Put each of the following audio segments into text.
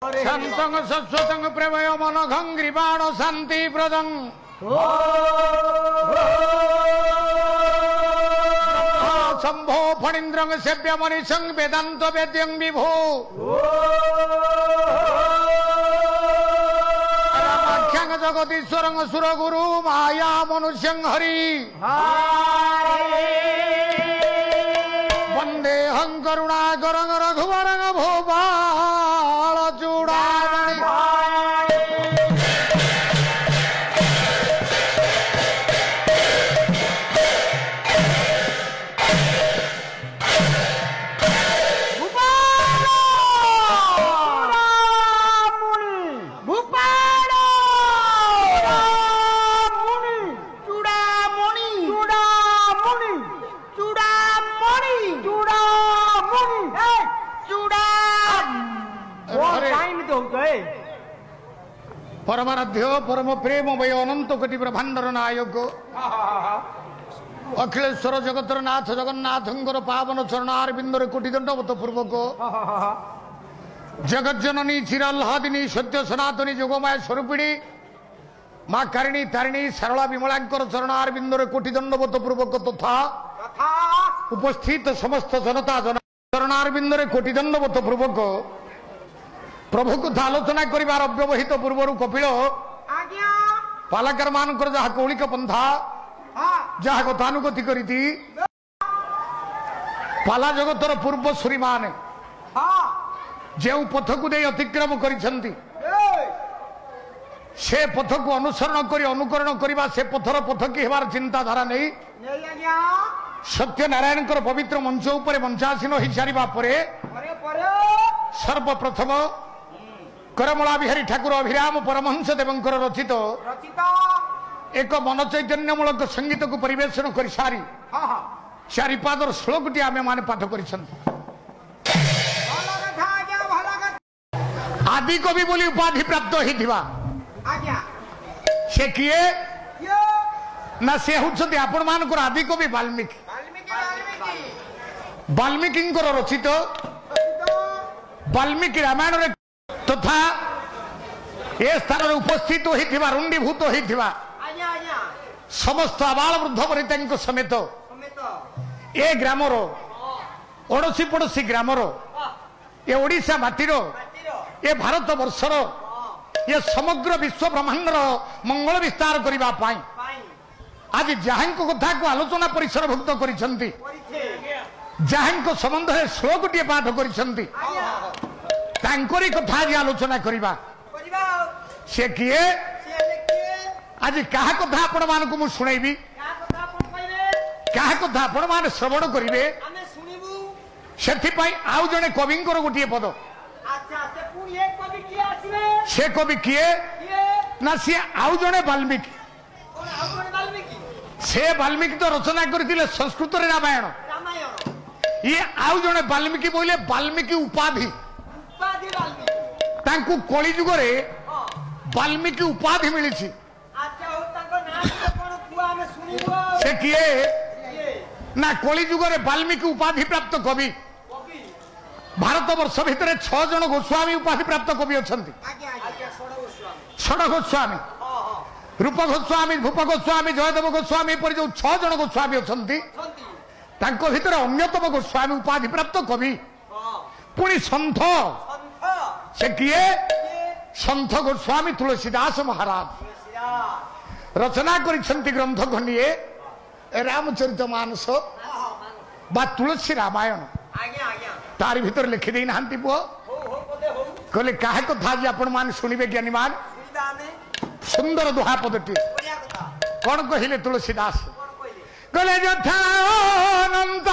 शांतं सत्सतं प्रेमय मनघंग्रिबाण शांति प्रदं शंभो फणीन्द्रं सेव्यमनिशं वेदांत वेद्यं विभो रामाख्यं जगदीश्वरं सुरगुरु माया मनुष्यं हरि वंदेहं करुणाकरं रघुवरं भूपाल चूड़ामणि परमाराध्य परम प्रेम वय अनंत कोटि ब्रह्मांडर नायक अखिलेश्वर जगतर नाथ जगन्नाथंकर पावन चरणार बिंदर कोटि दंडवत पूर्वक जगज्जननी चिराल्हादिनी सत्य सनातनी जोगमाय स्वरूपिणी माँ कारिणी तारिणी सरला विमलांकर चरणार बिंदर कोटि दंडवत पूर्वक तथा उपस्थित समस्त जनता जन चरणार बिंदर कोटि दंडवत पूर्वक प्रभु को आलोचना करिवार अव्यवहित पूर्वर कपिल पालाकर मानकर जहा कौलिक पंथा जहा कथानुगति करिति पाला जगतर पूर्व सूरी माने जो पथ को दे अतिक्रम करिसंती से पथ को अनुसरण करी अनुकरण करिबा से पथर पथ की हेबार चिंताधारा नहीं सत्यनारायण पवित्र मंच उपरे मंचासीन हो सारिबा परे सर्वप्रथम करमला बिहारी ठाकुर अभिराम परमहंस देवंकर रचित एक मन चैतन्यमूलक संगीत को परिवेशन कर सारी चारिपादर श्लोकटी आमे माने पाठ कर आदि कवि बोली उपाधि प्राप्त होइथिबा से किए ना से होउछथि आपण मानकर आदि कवि वाल्मीकि वाल्मीकि रचित वाल्मीकि रामायण तथा ए स्थान उपस्थित होइथिबा रुंडीभूत होइथिबा समस्त आबाल वृद्ध वनिता समेत ए ग्रामर ओडसी पड़ोसी ग्रामर ए ओडिशा माटीर ए भारत वर्षर ये समग्र विश्व ब्रह्मांडर मंगल विस्तार करबा पाई आज जहांको कथा को आलोचना परिसरभुक्त करिसंती जहांको संबंध है श्लोकटी पाठ करिसंती तांकरी कथा आज आलोचना करिबा से किए आज कहा कथा आपण मानकु मु सुनैबी कहा कथा आपण मान श्रवण करिवे सेथि पई आउ जने कविंकर गोटिए पद से कवि किए ना सी आउ जने वाल्मीकि से वाल्मीकि तो रचना करथिले संस्कृत रे रामायण ये आउ जने वाल्मीकि बोले वाल्मीकि उपाधि तांकु कली जुग रे वाल्मीकि उपाधि मिली से किए ना कली जुग रे वाल्मीकि उपाधि प्राप्त कवि भारत वर्ष भितर 6 जन गोस्वामी उपाधि प्राप्त कवि अछंती षड गोस्वामी रूप गोस्वामी भूप गोस्वामी जयदेव गोस्वामी पर जो 6 जन गोस्वामी अछंती तांको भितर अन्यतम गोस्वामी उपाधि प्राप्त कवि पुणी सन्थ से किए सन्थ गोस्वामी तुलसीदास महाराज रचना करिसंती ग्रंथ खंडिए रामचरित मानस बा तुलसी रामायण तारी भीतर लिखि देई नांती पुओ कहले काहे कथा जे आपण मान सुनिबे ज्ञानी मान सुंदर दोहा पदटी कौन कहिले तुलसीदास कहले यथा अनंत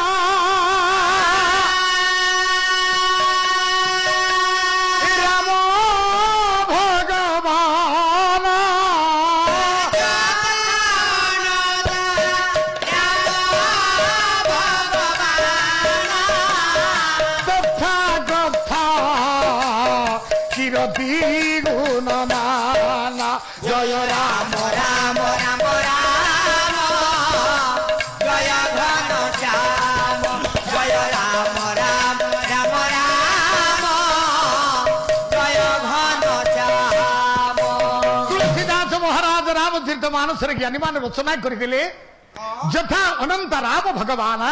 जय राम राम राम राम जय घन श्याम जय राम राम राम राम जय मानस ज्ञानी मान रचना करते यथा अनंत राम भगवान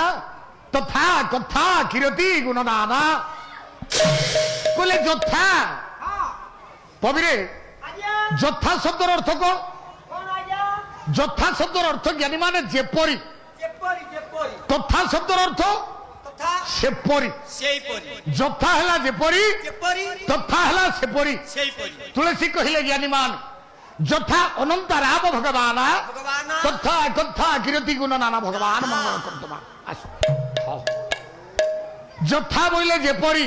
तथा कथा किरती गुणनाना कहले यथा कवि यथा शब्दर अर्थ कौन यथा शब्दर अर्थ ज्ञानी माने जेपरी तथा शब्दर अर्थ सेपरी यथा है जेपरी तथा है सेपरी तुलसी कहले ज्ञानी मान यथा अनंत राम भगवान तथा कथा किरती गुण नाना भगवान मंगल कर्तमा यथा बोले जेपरी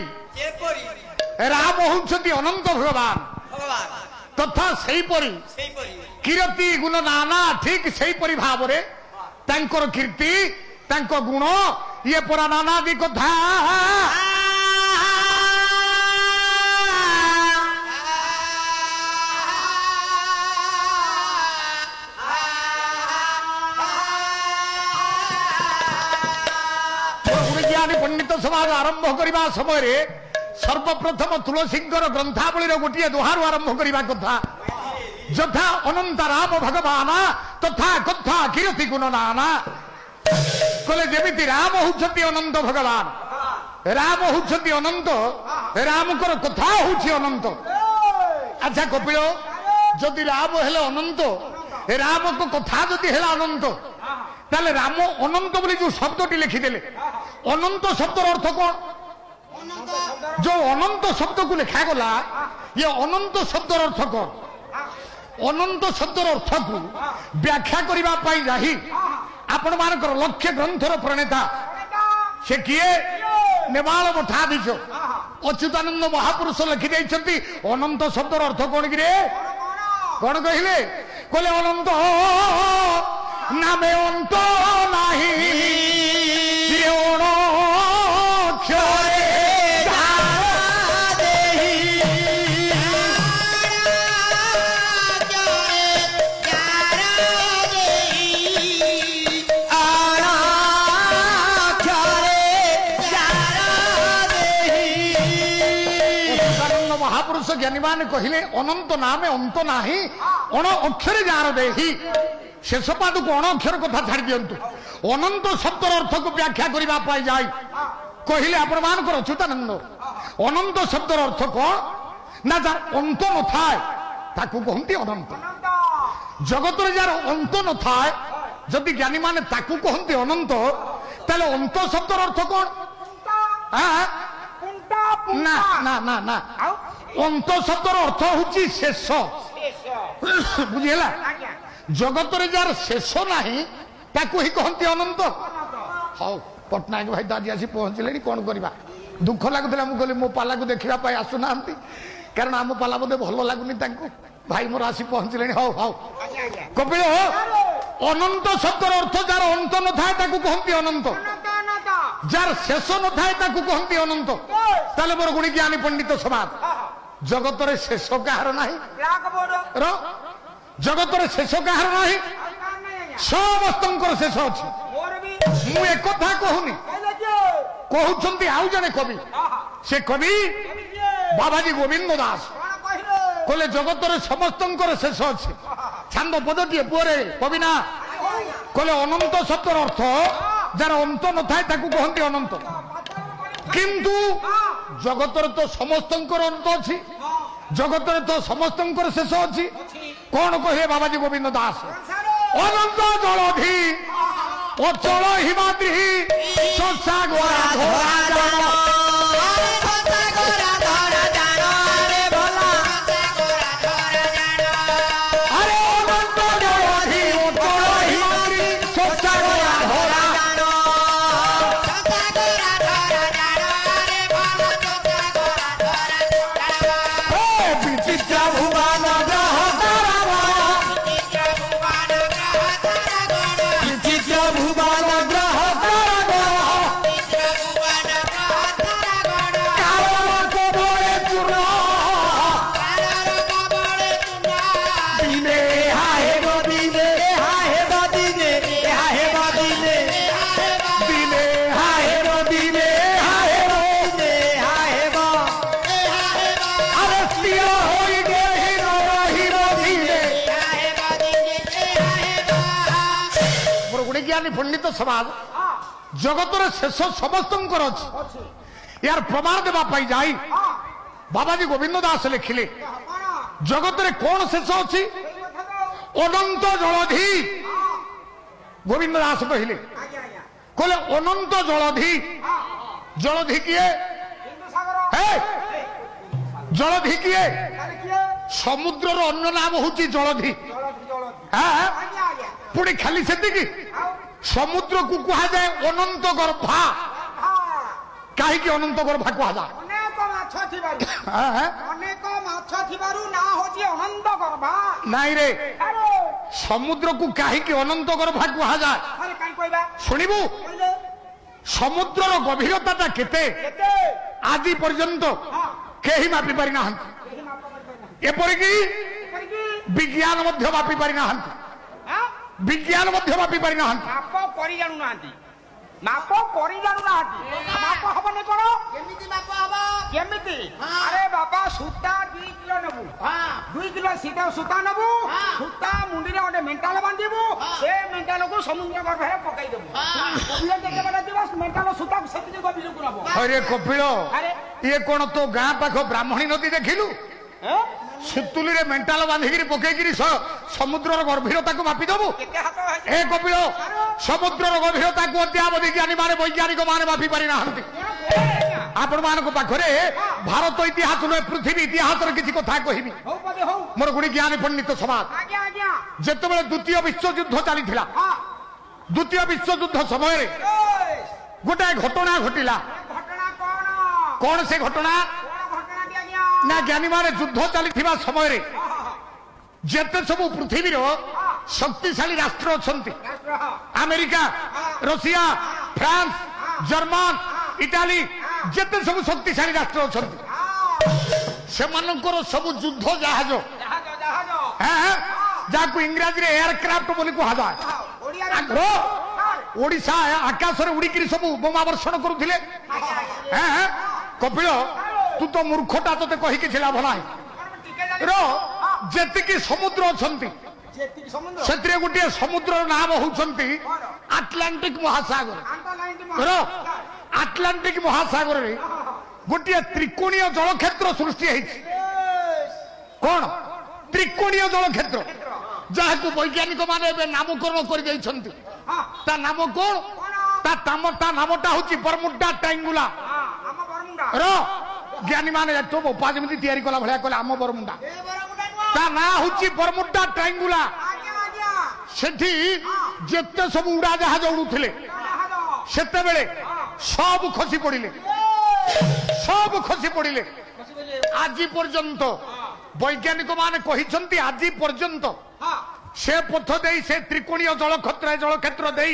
राम होउछति अनंत भगवान तथा सही परी कीर्ति गुण नाना ठीक सही परी भाव रे तांकर कीर्ति तांको गुण ये पुरा नाना भी कथा ज्ञानी पंडित समाज आरंभ करने समय सर्वप्रथम तुलसी ग्रंथावली गोटे दोहारू आरंभ करने कथा यथा अनंत राम भगवान तथा कथा कीर्ति गुण नाना कहले जमी राम होउछति अनंत भगवान राम होउछति अनंत रामकर कथा होउछि अनंत अच्छा कपिल जदि राम हेले अनंत राम को कथा जदि हेला अनंत ताले राम अनंत बोली जो शब्दटी लिखिदेले अनंत शब्दर अर्थ कौन जो अनंत शब्द को लिखा गला ये अनंत शब्दर अर्थ कौन अनंत शब्दर अर्थ को व्याख्या करबा पाई जाही आपण मानकर लक्ष्य ग्रंथर प्रणेता से किए नेवाल मठाधीश अच्युतानंद महापुरुष लिखि दैछंती अनंत शब्दर अर्थ कौन कि रे कौन कहिले कहले अनंत नामे अंत नाही ज्ञानी मान कहले अनंत नाम अंत नाही अण अक्षर जार देही शेष पाद को अण अक्षर कथा छाड़ दियंतु अनंत शब्दर अर्थ को व्याख्या करबा पाई जाय कहले आपण मानकर अच्युतानंद अनंत शब्दर अर्थ कौन ना जार अंत न थाए ताकू कहंती अनंत जगत रे जार अंत न थाए जदि ज्ञानी माने ताकू कहंती अनंत ताले अंत शब्दर अर्थ कौन ना ना ना ना अंत शब्दर अर्थ होची शेष बुझिला जगत रे जार शेष नाही ताकू ही कहंती अनंत हाउ पटनायक भाई दादी आसी पहुंचले कौन करबा दुख लागुला मु कहली मो पाला को देखिबा पाई आसु नांती कारण आम पाला बोधे भल लागुनी तांको भाई मोर आसी पहुंचले हाउ हाउ कपिल अनंत शब्दर अर्थ जार अंत न थाए ताकू कहंती अनंत जार शेष न थाए ताकू कहंती अनंत ताले मोर गुणी ज्ञानी पंडित समाज जगत रे शेष कहार नाही जगत रे शेष कहार नाही समस्तंकर शेष अछि मु एक कथा कहूनी कहउछंती आउ जने कवि से कवि बाबाजी गोविंद दास कहले जगत रे समस्तंकर शेष अछि छंद पदटी पुरे कवि ना कहले अनंत शब्दर अर्थ जार अंत न थाए ताकू कहंती अनंत किंतु जगत तो समस्तंकर अंत अच्छी जगत तो समस्तंकर शेष अच्छी कौन कहे बाबाजी गोविंद दास अनंत जलधि अचल हिमाद्री ससा गोरा धरा ବୈଜ୍ଞାନିକ ପଣ୍ଡିତ ସମାଜ ଜଗତର ଶେଷ ସମସ୍ତଙ୍କର ଅଛି। यार प्रमाण देवा जाई बाबाजी गोविंद दास लिखिले जगत कौन शेष अच्छी अनंत जलधि गोविंद दास कहले कहले अनंत जलधि जलधि किए जलधि किए समुद्र अन्य नाम हूँ जलधि पुणी खाली से समुद्र को कह जाए अनंत गर्भा कहीं अनंत गर्भा कह जाए नाई रे समुद्र को कहीं अनंत गर्भा कह जाए शुणु समुद्र गभीरता केते आज पर्यंत कहीं मापी पारि ना एपरिक विज्ञान मापी पारि ना विज्ञान मापी पारि ना माप करी जानु ना माप हबने कोन केमिति माप हबा केमिति अरे बाबा सूता 2 किलो नबु 2 किलो सीधा सूता नबु सूता मुंडी रे ओडे मेंटाल बांधीबु से मेंटाल को समुद्र गर्भे पकाई देबु कपिल देखे बड़ा दिवस मेंटाल सूता सेति को बिलु करबो अरे कपिल ये कोन तो गां पाख ब्राह्मणी नदी देखिलु सुतुली रे मेंटाल बांधिगिरी पकेगिरी समुद्र गभीरता को मापी देबु ए कपिल समुद्र गभीरता को अद्यावधि ज्ञानी माने वैज्ञानिक माने मापी पारि ना आपण मान को पाखरे भारत इतिहास रे पृथ्वी इतिहास रे किछि कथा कहिबी मोर गुणी ज्ञानी पंडित समाज जेते बेले द्वितीय विश्व युद्ध चलीथिला द्वितीय विश्व युद्ध समय रे गोटे घटना घटिला कौन से घटना ना ज्ञानी माने युद्ध चली समय रे जेते सब पृथ्वी रो शक्तिशाली राष्ट्र अछंती America Russia France German Italy जेते सब शक्तिशाली राष्ट्र अछंती से मानकर सब युद्ध जहाज जाकू इंग्रजी रे एयरक्राफ्ट बोली कहा जाए ओडिशा आकाश रे उड़ी किरी सब बोमा वर्षण करुथिले कपिल तू तो मूर्खटा तो कही कि लाभ ना जेतिकी समुद्र अछंती से गोटे समुद्र नाम होउछंती आटलांटिक महासागर आटलांटिक महासागर रे गोटे त्रिकोणीय जलक्षेत्र सृष्टि होइछि कौन त्रिकोणीय जलक्षेत्र जहाँ को वैज्ञानिक माने नामकरण कर नाम कौन ता नामटा हूँ बरमुडा ट्रायंगुला ज्ञानी माने तो उपाजमी तैयारी कला भाया कहले आम बरमुंडा ता ना हूँ बरमुडा ट्रायंगुला सेठी जेते सब उड़ा जहाज उड़ुथिले सेते बेले सब खसी पड़िले आज पर्यंत वैज्ञानिक माने कहिसंती आज पर्यंत से पथ दे से त्रिकोणीय जलक्षेत्र दे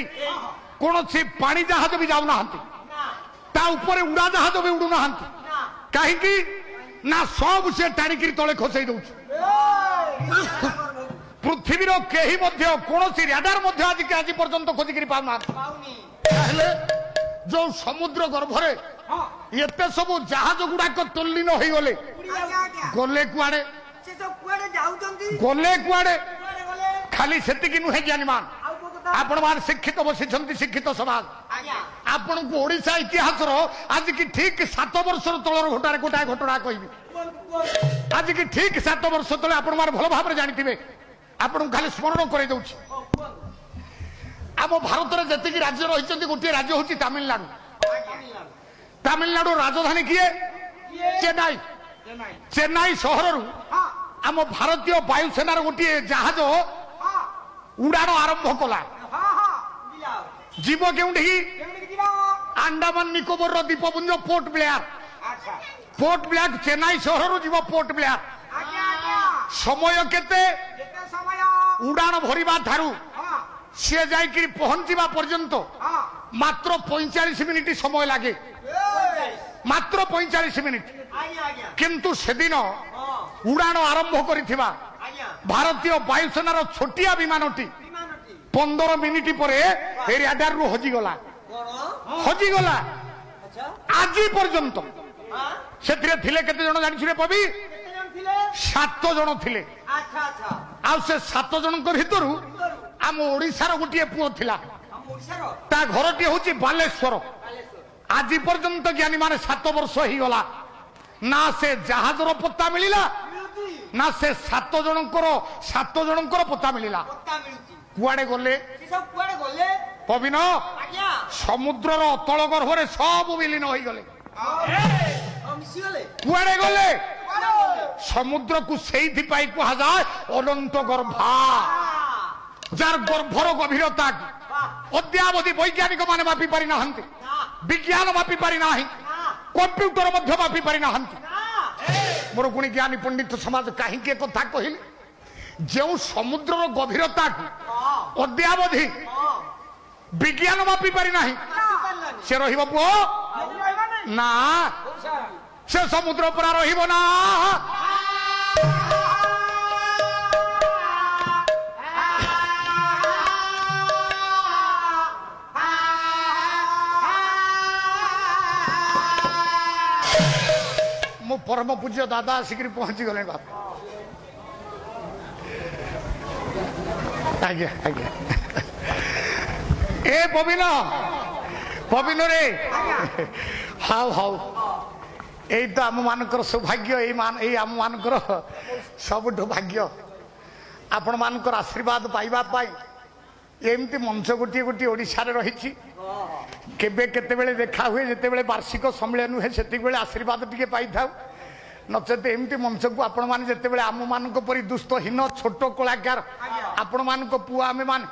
कौन सी पानी जहाज भी जाऊ ना ता ऊपर उड़ा जहाज भी उड़ू ना कहीं ना सब से टाणिकी तले खसई दउछ पृथ्वी कहीं कौन सी रडार आज पर्यंत खोजिकी पाना जो समुद्र गर्भरे एते सब जहाज गुड़ाक तल्लीन हो गले गले कुआड़े खाली सेतिकी नुहे ज्ञानी मान आपण मान शिक्षित बसी शिक्षित समाज आपण को ओडिशा इतिहास आज की ठीक 7 वर्ष तलर घटार गोटाए घटना कहबी आज की ठीक 7 वर्ष तले आपण मान भल भाव जानिथिबे आपण खाली स्मरण करे दउछि आम भारत रे जति राज्य रही गोटे राज्य हूँ तमिलनाडु राजधानी किए चेन्नई चेन्नई सहर आम भारतीय वायुसेनार गोटे जहाज उड़ाण आरंभ कला जीव के अंडमान निकोबर द्वीपपुंज पोर्ट ब्लेयर चेन्नई सहर जीव पोर्ट ब्लेयर समय केते उड़ाण भरिबा थारू सी जाइए पहुंचा पर्यंत मात्र 45 मिनिट समय लगे मात्र 45 मिनिट किंतु सेदिन उड़ाण आरंभ करिथिबा भारतीय वायुसेनार छोटिया विमानटी 15 मिनिट पर रडार रु हजिगला आज पर्यंत से केते जन जानि पबी 7 जन थिले आ से 7 जन भीतर आम ओडिशार गोटे पुओ थिला ତା ଘରଟି ହଉଛି ବାଲେଶ୍ୱର। ଆଜି ପର୍ଯ୍ୟନ୍ତ ଜ୍ଞାନୀ ମାନେ 7 ବର୍ଷ ହେଇଗଲା ନା ସେ ଜାହାଜର ପତ୍ତା ମିଳିଲା ନା ସେ 7 ଜଣଙ୍କର ପତ୍ତା ମିଳିଲା। କୁଆଡେ ଗଲେ ପବିନ? ସମୁଦ୍ରର ଅତଳ ଗର୍ଭରେ ସବୁ ବିଲୀନ ହୋଇଗଲେ। କୁଆଡେ ଗଲେ? ସମୁଦ୍ରକୁ ସେଇଥିପାଇଁ କୁହାଯାଏ ଅନନ୍ତ ଗର୍ଭା, ଯାର ଗର୍ଭର ଗଭୀରତା ଅଦ୍ୟାବଧି ବୈଜ୍ଞାନିକ ମାନେ ମାପି ପାରି ନାହାନ୍ତି, ବିଜ୍ଞାନ ମାପି ପାରି ନାହିଁ, କମ୍ପ୍ୟୁଟର ମଧ୍ୟ ମାପି ପାରି ନାହାନ୍ତି। ମୋର ଗୁଣି ଜ୍ଞାନୀ ପଣ୍ଡିତ ସମାଜ କାହିଁକି ଏ କଥା କହିଲେ? ଯେଉଁ ସମୁଦ୍ରର ଗଭୀରତାକୁ ଅଦ୍ୟାବଧି ବିଜ୍ଞାନ ମାପି ପାରି ନାହିଁ, ସେ ରହିବ ପୁଅ ନା? ସେ ସମୁଦ୍ର ପୁରା ରହିବ ନା? ମୁଁ ପରମ ପୂଜ୍ୟ ଦାଦା ଆସିକିରି ପହଞ୍ଚି ଗଲେ ବାପା। ଆଜ୍ଞା ଆଜ୍ଞା। ଏ ପବିନରେ ହାଉ ହାଉ, ଏଇ ତ ଆମ ମାନଙ୍କର ସୌଭାଗ୍ୟ, ଏଇ ଆମ ମାନଙ୍କର ସବୁଠୁ ଭାଗ୍ୟ। ଆପଣ ମାନଙ୍କର ଆଶୀର୍ବାଦ ପାଇବା ପାଇଁ ଏମିତି ମଞ୍ଚ ଗୋଟିଏ ଗୋଟିଏ ଓଡ଼ିଶାରେ ରହିଛି। କେବେ କେତେବେଳେ ଦେଖା ହୁଏ, ଯେତେବେଳେ ବାର୍ଷିକ ସମ୍ମିଳନୀ ହୁଏ ସେତିକିବେଳେ ଆଶୀର୍ବାଦ ଟିକେ ପାଇଥାଉ, ନଚେତ ଏମିତି ମଞ୍ଚକୁ ଆପଣମାନେ ଯେତେବେଳେ ଆମମାନଙ୍କ ପରି ଦୁସ୍ତହୀନ ଛୋଟ କଳାକାର, ଆପଣମାନଙ୍କ ପୁଅ ଆମେମାନେ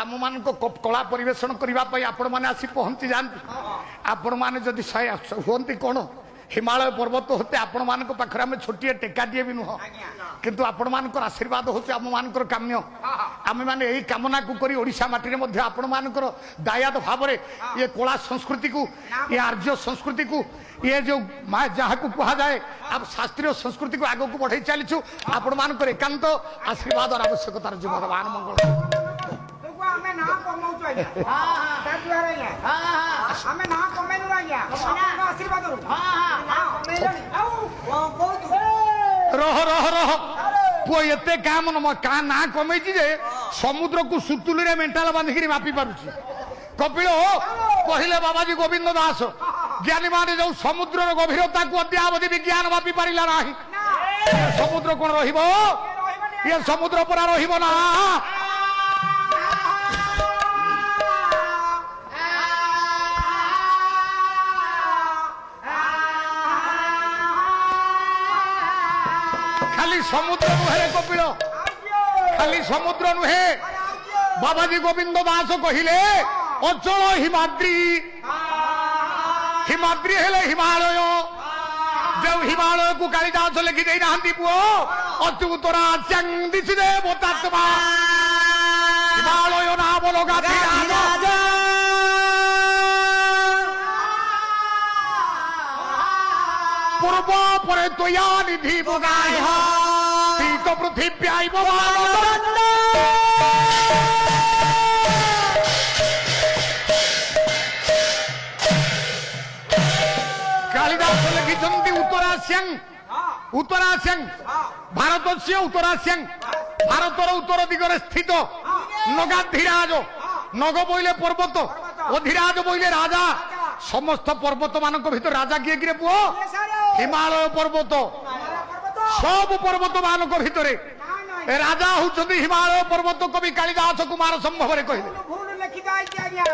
ଆମମାନଙ୍କ କଳା ପରିବେଷଣ କରିବା ପାଇଁ ଆପଣମାନେ ଆସି ପହଞ୍ଚି ଯାଆନ୍ତି। ଆପଣମାନେ ଯଦି ହୁଅନ୍ତି କ'ଣ ହିମାଳୟ ପର୍ବତ ହତେ ଆପଣମାନଙ୍କ ପାଖରେ ଆମେ ଛୋଟିଏ ଟେକାଟିଏ ବି ନୁହଁ, କିନ୍ତୁ ଆପଣମାନଙ୍କର ଆଶୀର୍ବାଦ ହେଉଛି ଆମମାନଙ୍କର କାମ୍ୟ। ଆମେମାନେ ଏହି କାମନାକୁ କରି ଓଡ଼ିଶା ମାଟିରେ ମଧ୍ୟ ଆପଣମାନଙ୍କର ଦାୟାଦ ଭାବରେ ଇଏ କଳା ସଂସ୍କୃତିକୁ, ଇଏ ଆର୍ଯ୍ୟ ସଂସ୍କୃତିକୁ, ଇଏ ଯେଉଁ ଯାହାକୁ କୁହାଯାଏ ଶାସ୍ତ୍ରୀୟ ସଂସ୍କୃତିକୁ ଆଗକୁ ବଢ଼େଇ ଚାଲିଛୁ। ଆପଣମାନଙ୍କର ଏକାନ୍ତ ଆଶୀର୍ବାଦର ଆବଶ୍ୟକତାର ଯିବ। ଭଗବାନ ମଙ୍ଗଳ। ଆମେ ନା କମାଉଛୁ ଆଜ୍ଞା, ଆମେ ନା କମେଇଲୁ ଆଜ୍ଞା, ଆଶୀର୍ବାଦରୁ ରହ ପୁଅ, ଏତେ କାମ ନା କମେଇଛି ଯେ ସମୁଦ୍ରକୁ ସୁତୁଲିରେ ମେଣ୍ଟାଲ ବାନ୍ଧିକିରି ମାପି ପାରୁଛି। କପିଳ କହିଲେ ବାବାଜୀ ଗୋବିନ୍ଦ ଦାସ, ଜ୍ଞାନୀ ମାନେ ଯୋଉ ସମୁଦ୍ରର ଗଭୀରତାକୁ ଅଦ୍ୟାବଧି ବିଜ୍ଞାନ ମାପି ପାରିଲା ନାହିଁ, ସମୁଦ୍ର କଣ ରହିବ? ଇଏ ସମୁଦ୍ର ପରା ରହିବ ନା? ଖାଲି ସମୁଦ୍ର ନୁହେଁ କପିଳ, ଖାଲି ସମୁଦ୍ର ନୁହେଁ। ବାବାଜୀ ଗୋବିନ୍ଦ ଦାସ କହିଲେ ଅଚଳ ହିମାଦ୍ରୀ, ହିମାଦ୍ରୀ ହେଲେ ହିମାଳୟ। ଯେଉଁ ହିମାଳୟକୁ କାଳିଦାସ ଲେଖି ଦେଇନାହାନ୍ତି ପୁଅ, ଅଚ୍ୟୁତରା ଦିଶିଦେ ବୋତାତ୍ମା ହିମାଳୟ ନାମ ଲଗା ପୂର୍ବ ପରେ ତ୍ୱୟା ନିଧି ବଗାଇ ଶୀତ ପୃଥିବ୍ୟାଇ କାଳିଦାସ ଲେଖିଛନ୍ତି ଉତ୍ତରାସ୍ୟାଂ ଭାରତସ୍ୟ ଉତ୍ତରାସ୍ୟାଂ, ଭାରତର ଉତ୍ତର ଦିଗରେ ସ୍ଥିତ ନଗାଧିରାଜ, ନଗ ବୋଇଲେ ପର୍ବତ, ଅଧିରାଜ ବୋଇଲେ ରାଜା। ସମସ୍ତ ପର୍ବତ ମାନଙ୍କ ଭିତରେ ରାଜା କିଏ କିରେ ପୁଅ? ହିମାଳୟ ପର୍ବତ। ସବୁ ପର୍ବତ ମାନଙ୍କ ଭିତରେ ରାଜା ହଉଛନ୍ତି ହିମାଳୟ ପର୍ବତ। କବି କାଳିଦାସ କୁମାର ସମ୍ଭବରେ କହିଲେ। ଭୁଲ ଲେଖିଯାଇଛି ଆଜ୍ଞା,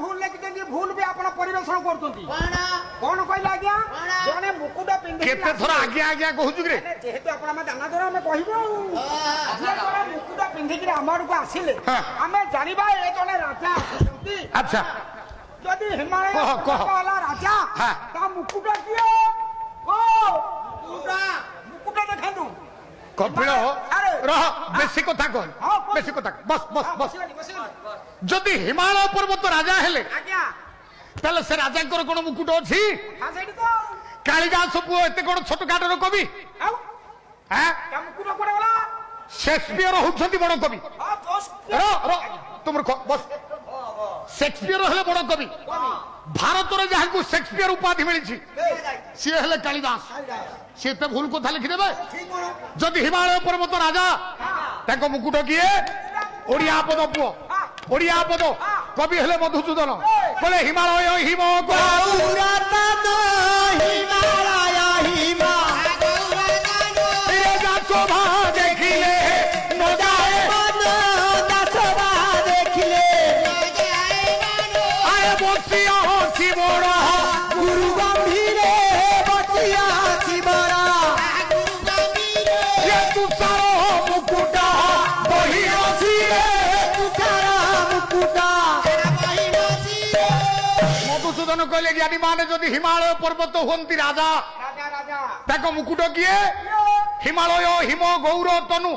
ଭୁଲ ଲେଖିଛନ୍ତି, ଭୁଲ ବି ଆପଣ ପରିବେଷଣ କରୁଛନ୍ତି। କଣ କହିଲେ ଆଜ୍ଞା? ଜଣେ ମୁକୁଟ ପିନ୍ଧି କେତେ ଥର ଆଜ୍ଞା ଆଜ୍ଞା କହୁଛୁ କିରେ? ଯେହେତୁ ଆପଣ ଆମେ ଦାନା ଧର ଆମେ କହିବୁ ଆଉ। ଜଣେ ମୁକୁଟ ପିନ୍ଧିକିରି ଆମ ଆଡକୁ ଆସିଲେ ଆମେ ଜାଣିବା ଏ ଜଣେ ରାଜା ଆସିଛନ୍ତି। ଆଚ୍ଛା, ଯଦି ହିମାଳୟ ହେଲା ରାଜା, ତା ମୁକୁଟ କିଏ? ମୁକୁଟ ଦେଖାନ୍ତୁ। କପିଳ ରହ, ବେଶୀ କଥା କହ, ବେଶୀ କଥା ବସ ବସ ବସ। ଯଦି ହିମାଳୟ ପର୍ବତ ରାଜା ହେଲେ ତାହେଲେ ସେ ରାଜାଙ୍କର କଣ ମୁକୁଟ ଅଛି? କାଳିଦାସ ପୁଅ ଏତେ କଣ ଛୋଟ କାଟର କବି? ସେକ୍ସପିୟର ହଉଛନ୍ତି ବଡ କବି। ତୁମର ବସ, ସେକ୍ସପିୟର ହେଲେ ବଡ କବି। ଭାରତରେ ଯାହାକୁ ସେକ୍ସପିୟର ଉପାଧି ମିଳିଛି ସିଏ ହେଲେ କାଳିଦାସ। ସିଏ ଏତେ ଭୁଲ କଥା ଲେଖିଦେବେ? ଯଦି ହିମାଳୟ ପର୍ବତ ରାଜା, ତାଙ୍କ ମୁକୁଟ କିଏ? ଓଡ଼ିଆ ପଦ ପୁଅ, ଓଡ଼ିଆ ପଦ। কবি হলে মধুসূদন বলে হিমালয় হিম শোভা দেখিলে আরে বসিয়া শিবর গুরু গম্ভীরে বসিয়া শিবর তুষার মুকুট বহিরসিরে তুষার মুকুট মধুসূদন কহিলে জ্ঞানী মানে যদি হিমালয় পর্বত হুঁতি রাজা তাকে মুকুট কিয়ে হিমালয় হিম গৌর তনু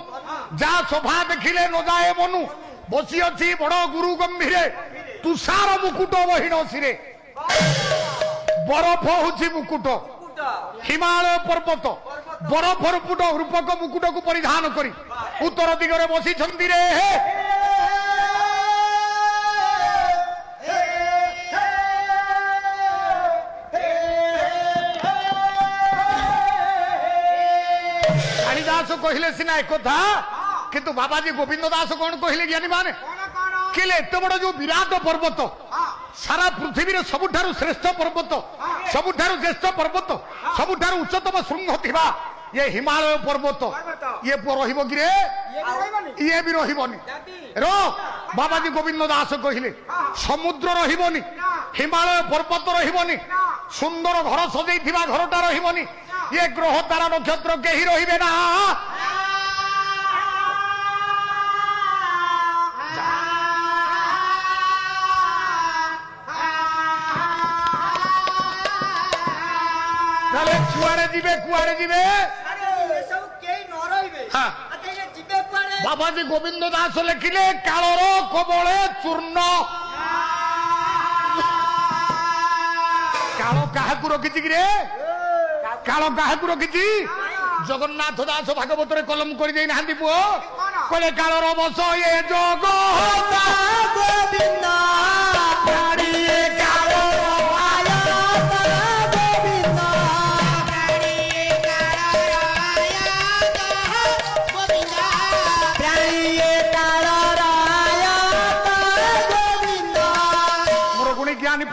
যা শোভা দেখিলে ন যায় মনু বসি অছি বড় গুরু গম্ভীরে তুষার মুকুট বহিন শিরে বরফ হচ্ছে মুকুট হিমালয় পর্বত বরফ রূপক মুকুটକୁ পরিধান করি উত্তর দিগরে বসিছন্তি রে কালিদাস কহিলে সিনা একথা কিন্তু বাবাজি গোবিন্দ দাস কোন কহিলে জ্ঞানী মানে কহিলে এত বড় যে বিরাট পর্বত সারা পৃথিবীর ସବୁଠାରୁ শ্রেষ্ঠ পর্বত ସବୁଠାରୁ জ্যেষ্ঠ পর্বত ସବୁଠାରୁ উচ্চতম শৃঙ্গ থিবা ये हिमालय पर्वत ये रहिब कि रे ये भी रहिबनी रो बाबाजी गोविंद दास कहिले समुद्र रहिबनी हिमालय पर्वत रहिबनी सुंदर घर सजई थिबा घरटा रहिबनी ये ग्रह तारा नक्षत्र केही रहिबे ना তাহলে কুয়াড়ে দিবে বাবাজি গোবিন্দ দাস লেখিলে কালর কবলে চূর্ণ কাল কাহাকু রখিছি কি রে কাল কাহাকু রখিছি জগন্নাথ দাস ভাগবতরে কলম করে দেই নাহান্তি পুଅ কলে কালর বস এ জগ গোবিন্দ ছাড়িয়ে কালর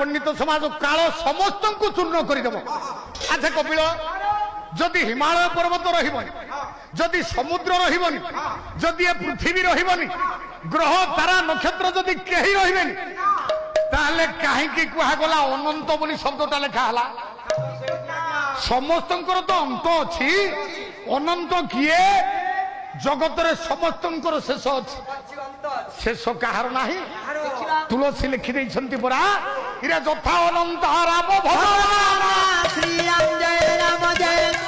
पंडित समाज काल समस्त को चूर्ण करदेव अच्छा कपिल जदि हिमालय पर्वत रही जदि समुद्र रही जदि ये पृथ्वी रही ग्रह तारा नक्षत्र जदि कहीं रही ताहले कहीं कहगला अनंत बोली शब्दटा लेखाला समस्त तो अंत अच्छी अनंत किए जगत समस्त शेष अच्छी शेष कहार नाही तुलसी लिखि देइछन्ति परा इरा जथा अनंत राम भगवान श्री राम जय